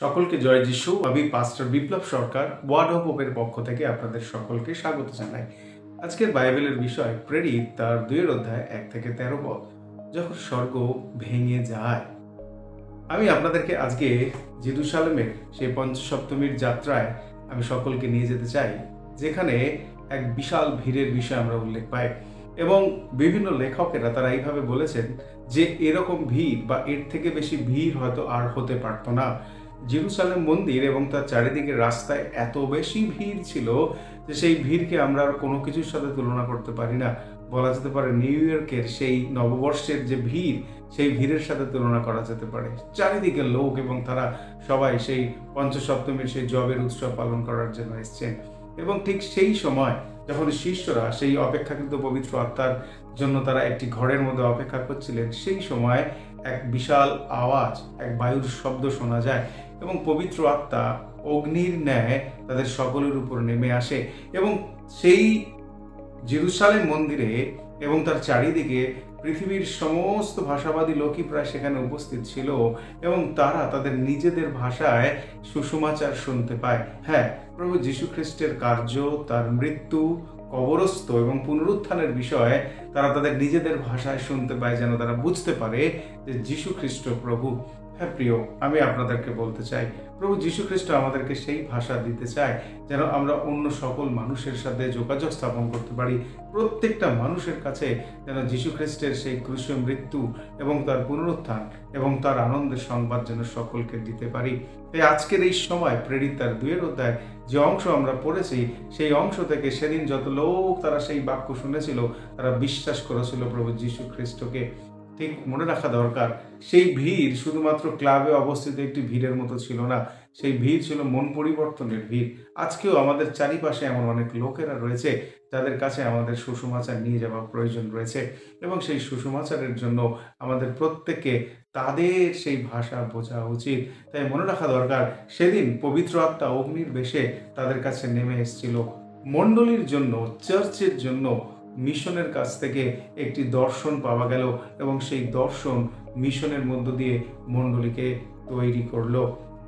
সকলকে জয় যিশু। আমি পাস্টর বিপ্লব সরকার ওয়ার্ড অফ হোপের পক্ষ থেকে আপনাদের সকলকে স্বাগত জানাই। আজকের বাইবেলের বিষয় প্রেরিত তার 2 অধ্যায় 1 থেকে 13 পদ, যখন স্বর্গ ভেঙে যায়। আমি আপনাদেরকে আজকে জেরুসালেমের সেই পঞ্চসপ্তমীর যাত্রায় আমি সকলকে নিয়ে যেতে চাই, যেখানে এক বিশাল ভিড়ের বিষয় আমরা উল্লেখ পাই এবং বিভিন্ন লেখকেরা তারা এইভাবে বলেছেন যে এরকম ভিড় বা এর থেকে বেশি ভিড় হয়তো আর হতে পারতো না। জেরুসালেম মন্দির এবং তার চারিদিকের রাস্তায় এত বেশি ভিড় ছিল যে সেই ভিড়কে আমরা আর কোনো কিছুর সাথে তুলনা করতে পারি না। বলা যেতে পারে নিউ ইয়র্কের সেই নববর্ষের যে ভিড়, সেই ভিড়ের সাথে তুলনা করা যেতে পারে। চারিদিকে লোক এবং তারা সবাই সেই পঞ্চসপ্তমীর সেই জবের উৎসব পালন করার জন্য এসছেন। এবং ঠিক সেই সময় যখন শিষ্যরা সেই অপেক্ষাকৃত পবিত্র আত্মার জন্য তারা একটি ঘরের মধ্যে অপেক্ষা করছিলেন, সেই সময় এক বিশাল আওয়াজ, এক বায়ুর শব্দ শোনা যায় এবং পবিত্র আত্মা অগ্নির ন্যায় তাদের সকলের উপর নেমে আসে এবং সেই জেরুসালেম মন্দিরে এবং তার চারিদিকে পৃথিবীর সমস্ত ভাষাবাদী লোকই প্রায় সেখানে উপস্থিত ছিল এবং তারা তাদের নিজেদের ভাষায় সুসমাচার শুনতে পায়। হ্যাঁ, প্রভু যীশু খ্রিস্টের কার্য, তার মৃত্যু, কবরস্থ এবং পুনরুত্থানের বিষয়ে তারা তাদের নিজেদের ভাষায় শুনতে পায়, যেন তারা বুঝতে পারে যে যীশু খ্রিস্ট প্রভু। হ্যাঁ প্রিয়, আমি আপনাদেরকে বলতে চাই, প্রভু যীশু খ্রিস্ট আমাদেরকে সেই ভাষা দিতে চায় যেন আমরা অন্য সকল মানুষের সাথে যোগাযোগ স্থাপন করতে পারি। প্রত্যেকটা মানুষের কাছে যেন যীশু খ্রিস্টের সেই ক্রুশীয় মৃত্যু এবং তার পুনরুত্থান এবং তার আনন্দের সংবাদ যেন সকলকে দিতে পারি। তাই আজকের এই সময় প্রেরিত তার 2 অধ্যায় যে অংশ আমরা পড়েছি, সেই অংশ থেকে সেদিন যত লোক তারা সেই বাক্য শুনেছিল, তারা বিশ্বাস করেছিল প্রভু যীশু খ্রিস্টকে। ঠিক মনে রাখা দরকার, সেই ভিড় শুধুমাত্র ক্লাবে অবস্থিত একটি ভিড়ের মতো ছিল না, সেই ভিড় ছিল মন পরিবর্তনের ভিড়। আজকেও আমাদের চারিপাশে এমন অনেক লোকেরা রয়েছে যাদের কাছে আমাদের সুসমাচার নিয়ে যাওয়া প্রয়োজন রয়েছে এবং সেই সুসমাচারের জন্য আমাদের প্রত্যেককে তাদের সেই ভাষা বোঝা উচিত। তাই মনে রাখা দরকার, সেদিন পবিত্র আত্মা অগ্নির বেশে তাদের কাছে নেমে এসেছিল মণ্ডলীর জন্য, চার্চের জন্য। মিশনের কাছ থেকে একটি দর্শন পাওয়া গেল এবং সেই দর্শন মিশনের মধ্য দিয়ে মণ্ডলীকে তৈরি করলো।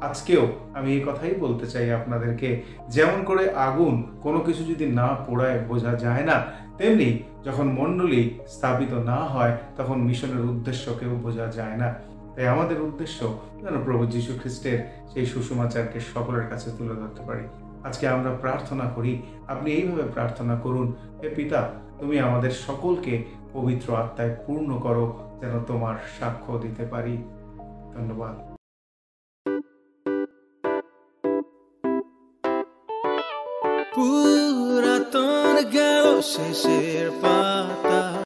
আজকেও আমি এই কথাই বলতে চাই আপনাদেরকে, যেমন করে আগুন কোনো কিছু যদি না পোড়ায় বোঝা যায় না, তেমনি যখন মণ্ডলী স্থাপিত না হয় তখন মিশনের উদ্দেশ্যকেও বোঝা যায় না। তাই আমাদের উদ্দেশ্য যেন প্রভু যীশু খ্রিস্টের সেই সুসমাচারকে সকলের কাছে তুলে ধরতে পারি। আজকে আমরা প্রার্থনা করি, আপনি এইভাবে প্রার্থনা করুন, হে পিতা, তুমি আমাদের সকলকে পবিত্র আত্মায় পূর্ণ করো যেন তোমার সাক্ষ্য দিতে পারি। ধন্যবাদ। পুরাতন গেল শেষের পাতা,